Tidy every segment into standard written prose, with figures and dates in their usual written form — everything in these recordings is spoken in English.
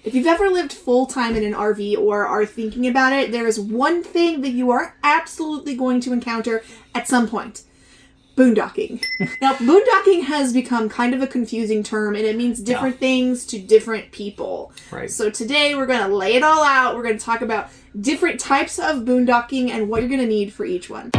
If you've ever lived full-time in an RV or are thinking about it, there is one thing that you are absolutely going to encounter at some point. Boondocking. Now, boondocking has become kind of a confusing term, and it means different things to different people. Right. So today we're going to lay it all out. We're going to talk about different types of boondocking and what you're going to need for each one.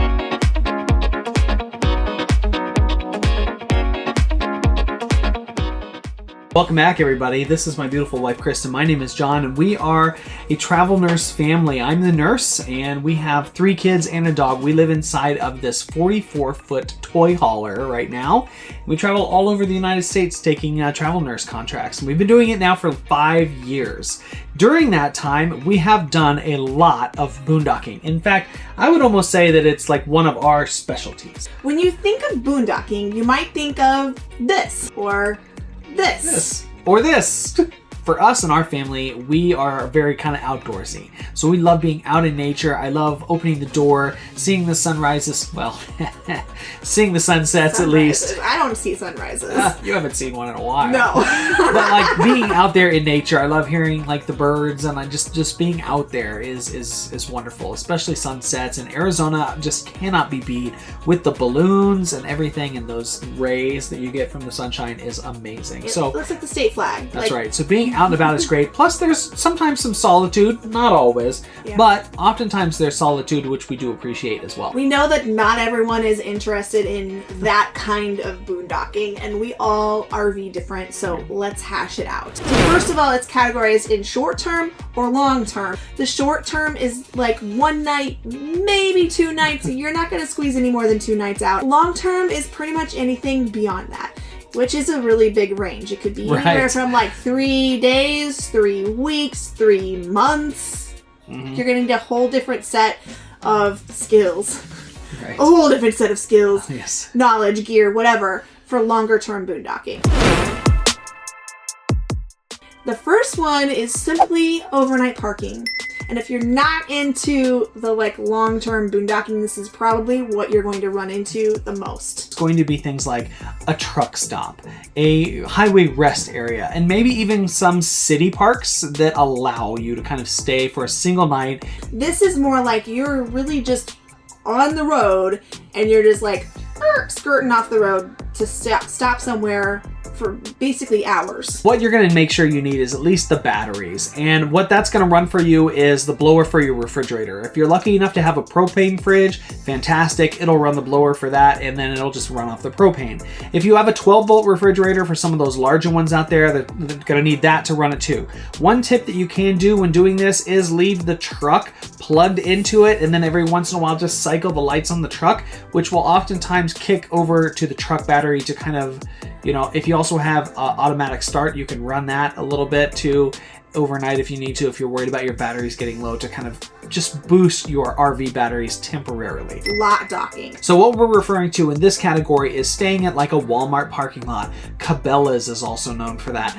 Welcome back, everybody. This is my beautiful wife, Kristen. My name is John, and we are a travel nurse family. I'm the nurse, and we have 3 kids and a dog. We live inside of this 44-foot toy hauler right now. We travel all over the United States taking travel nurse contracts, and we've been doing it now for 5 years. During that time, we have done a lot of boondocking. In fact, I would almost say that it's like one of our specialties. When you think of boondocking, you might think of this or this. Or this. For us and our family, we are very kind of outdoorsy. So we love being out in nature. I love opening the door, seeing the sunrises. Well, seeing the sunsets at least. I don't see sunrises. You haven't seen one in a while. No. But like being out there in nature, I love hearing like the birds, and I just being out there is wonderful. Especially sunsets. And Arizona just cannot be beat with the balloons and everything, and those rays that you get from the sunshine is amazing. It looks like the state flag. That's right. So being out and about is great. Plus there's sometimes some solitude, not always, but oftentimes there's solitude, which we do appreciate as well. We know that not everyone is interested in that kind of boondocking, and we all RV different, so let's hash it out. So first of all, it's categorized in short term or long term. The short term is like 1 night, maybe 2 nights. You're not going to squeeze any more than 2 nights out. Long term is pretty much anything beyond that, which is a really big range. It could be anywhere from like 3 days, 3 weeks, 3 months. You're going to need a whole different set of skills. Right. A whole different set of skills, Yes. knowledge, gear, whatever, for longer term boondocking. The first one is simply overnight parking. And if you're not into the like long-term boondocking, this is probably what you're going to run into the most. It's going to be things like a truck stop, a highway rest area, and maybe even some city parks that allow you to kind of stay for a single night. This is more like you're really just on the road and you're just like skirting off the road to stop somewhere for basically hours. What you're going to make sure you need is at least the batteries. And what that's going to run for you is the blower for your refrigerator. If you're lucky enough to have a propane fridge, fantastic. It'll run the blower for that, and then it'll just run off the propane. If you have a 12-volt refrigerator for some of those larger ones out there, they're going to need that to run it too. One tip that you can do when doing this is leave the truck plugged into it, and then every once in a while just cycle the lights on the truck, which will oftentimes kick over to the truck battery to kind of, you know, if you also have automatic start, you can run that a little bit too overnight if you need to, if you're worried about your batteries getting low, to kind of just boost your RV batteries temporarily. Lot docking. So what we're referring to in this category is staying at like a Walmart parking lot. Cabela's is also known for that.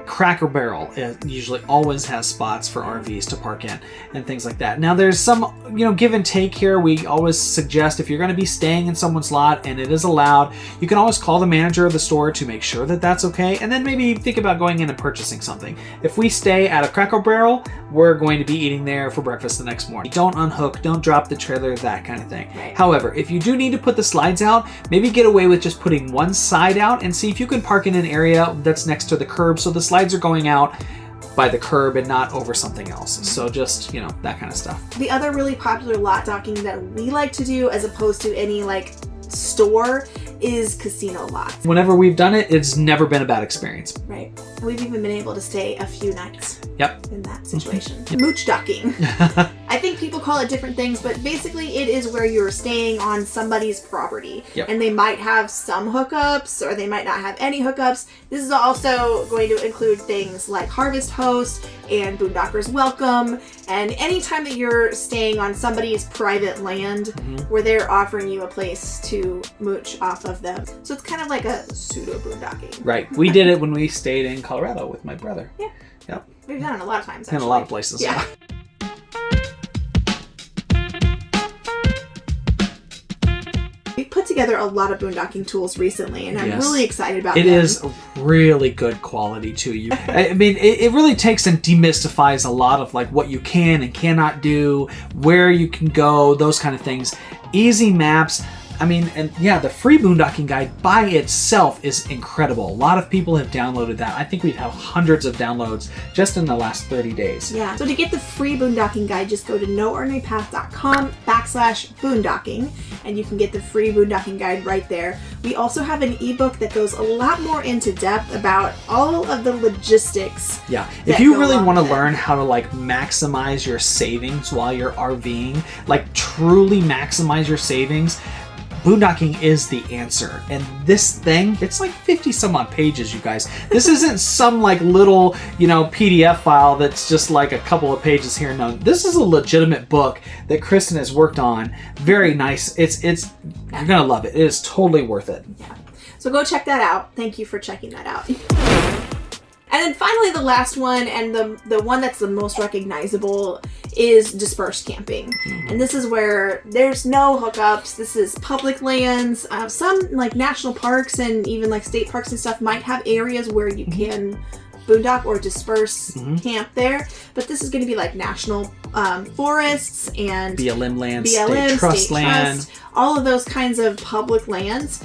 Cracker Barrel usually always has spots for RVs to park in and things like that. Now there's some, give and take here. We always suggest if you're going to be staying in someone's lot and it is allowed, you can always call the manager of the store to make sure that that's okay, and then maybe think about going in and purchasing something. If we stay at a Cracker Barrel, we're going to be eating there for breakfast the next morning. Don't unhook, don't drop the trailer, that kind of thing. Right. However, if you do need to put the slides out, maybe get away with just putting one side out and see if you can park in an area that's next to the curb, so the slides are going out by the curb and not over something else. So just, that kind of stuff. The other really popular lot docking that we like to do, as opposed to any like store, is casino lots. Whenever we've done it, it's never been a bad experience. Right. We've even been able to stay a few nights. Yep. In that situation. Mooch docking. I think people call it different things, but basically it is where you're staying on somebody's property. Yep. And they might have some hookups, or they might not have any hookups. This is also going to include things like Harvest Host and Boondockers Welcome, and anytime that you're staying on somebody's private land where they're offering you a place to mooch off of them. So it's kind of like a pseudo boondocking. Right. We did it when we stayed in Colorado with my brother. Yeah. Yep. We've done it a lot of times, In a lot of places. Yeah. We put together a lot of boondocking tools recently, and I'm Yes. really excited about It them. is really good quality too. I mean, it really takes and demystifies a lot of like what you can and cannot do, where you can go, those kind of things. Easy maps. I mean, and yeah, the free boondocking guide by itself is incredible. A lot of people have downloaded that. I think we have hundreds of downloads just in the last 30 days. Yeah. So to get the free boondocking guide, just go to noordinarypath.com/boondocking, and you can get the free boondocking guide right there. We also have an ebook that goes a lot more into depth about all of the logistics. Yeah. If you really want to learn how to like maximize your savings while you're RVing, like truly maximize your savings, boondocking is the answer. And this thing, it's like 50 some odd pages, you guys. This isn't some like little, PDF file that's just like a couple of pages here. No, this is a legitimate book that Kristen has worked on. Very nice. It's you're gonna love it. It is totally worth it. Yeah. So go check that out. Thank you for checking that out. And then finally, the last one, and the one that's the most recognizable, is Dispersed Camping. And this is where there's no hookups. This is public lands. Some like national parks and even like state parks and stuff might have areas where you can boondock or disperse camp there. But this is going to be like national forests and BLM land, BLM, state trust land. All of those kinds of public lands.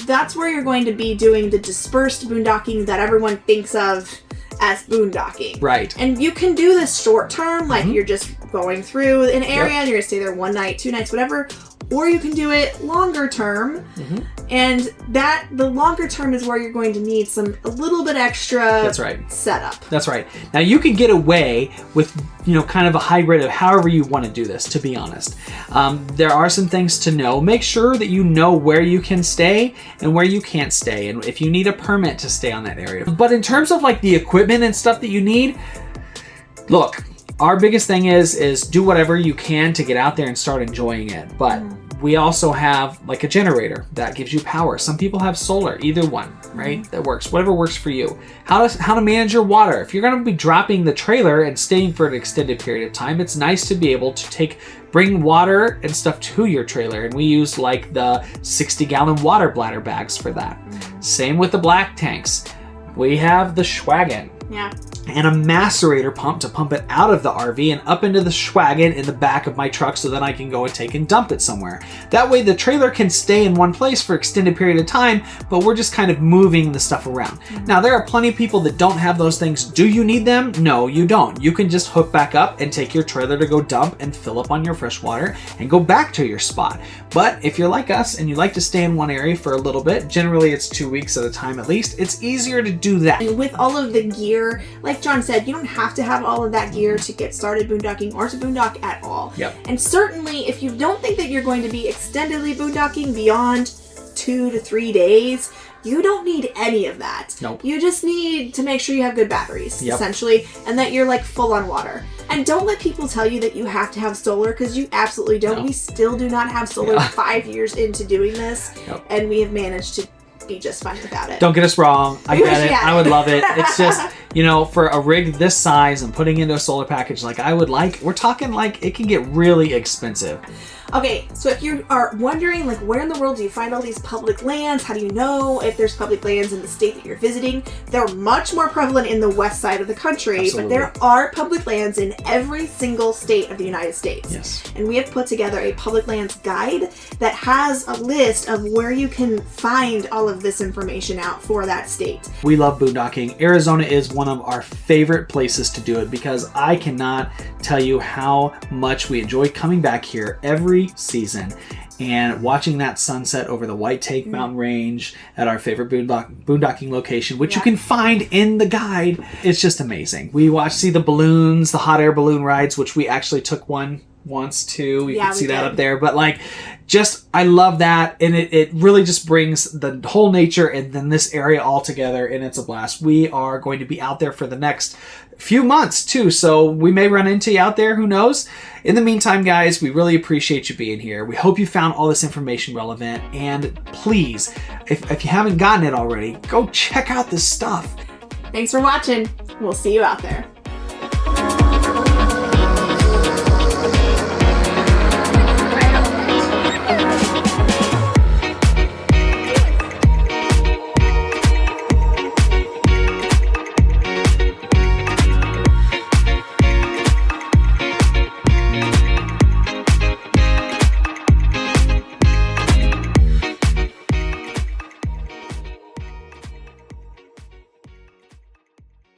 That's where you're going to be doing the dispersed boondocking that everyone thinks of as boondocking. Right. And you can do this short term, like you're just going through an area and you're going to stay there one night, 2 nights, whatever. Or you can do it longer term. And the longer term is where you're going to need a little bit extra That's right. setup. That's right. Now you can get away with, kind of a hybrid of however you want to do this, to be honest. There are some things to know. Make sure that you know where you can stay and where you can't stay, and if you need a permit to stay on that area. But in terms of like the equipment and stuff that you need, look, our biggest thing is do whatever you can to get out there and start enjoying it. But we also have like a generator that gives you power. Some people have solar, either one, right? That works, whatever works for you. How to manage your water. If you're gonna be dropping the trailer and staying for an extended period of time, it's nice to be able to bring water and stuff to your trailer. And we use like the 60-gallon water bladder bags for that. Same with the black tanks. We have the Schwagen. Yeah. And a macerator pump to pump it out of the RV and up into the Schwagen in the back of my truck so then I can go and take and dump it somewhere. That way the trailer can stay in one place for extended period of time, but we're just kind of moving the stuff around. Now there are plenty of people that don't have those things. Do you need them? No, you don't. You can just hook back up and take your trailer to go dump and fill up on your fresh water and go back to your spot. But if you're like us and you like to stay in one area for a little bit, generally it's 2 weeks at a time at least, it's easier to do that. And with all of the gear, like John said, you don't have to have all of that gear to get started boondocking or to boondock at all. Yep. And certainly, if you don't think that you're going to be extendedly boondocking beyond 2 to 3 days, you don't need any of that. Nope. You just need to make sure you have good batteries, Yep. essentially, and that you're like full on water. And don't let people tell you that you have to have solar, because you absolutely don't. No. We still do not have solar 5 years into doing this, Nope. and we have managed to be just fine without it. Don't get us wrong. I get it. Yeah. I would love it. It's just, for a rig this size and putting into a solar package we're talking like it can get really expensive. Okay, so if you are wondering, like, where in the world do you find all these public lands? How do you know if there's public lands in the state that you're visiting? They're much more prevalent in the west side of the country, Absolutely. but there are public lands in every single state of the United States. Yes. And we have put together a public lands guide that has a list of where you can find all of this information out for that state. We love boondocking. Arizona is one of our favorite places to do it because I cannot tell you how much we enjoy coming back here every season and watching that sunset over the White Take Mountain Range at our favorite boondocking location, which you can find in the guide. It's just amazing. We see the balloons, the hot air balloon rides, which we actually took one once too. You can see that up there. But I love that. And it really just brings the whole nature and then this area all together, and it's a blast. We are going to be out there for the next few months too, so we may run into you out there, who knows. In the meantime, guys, we really appreciate you being here. We hope you found all this information relevant, and please, if you haven't gotten it already, go check out this stuff. Thanks for watching. We'll see you out there.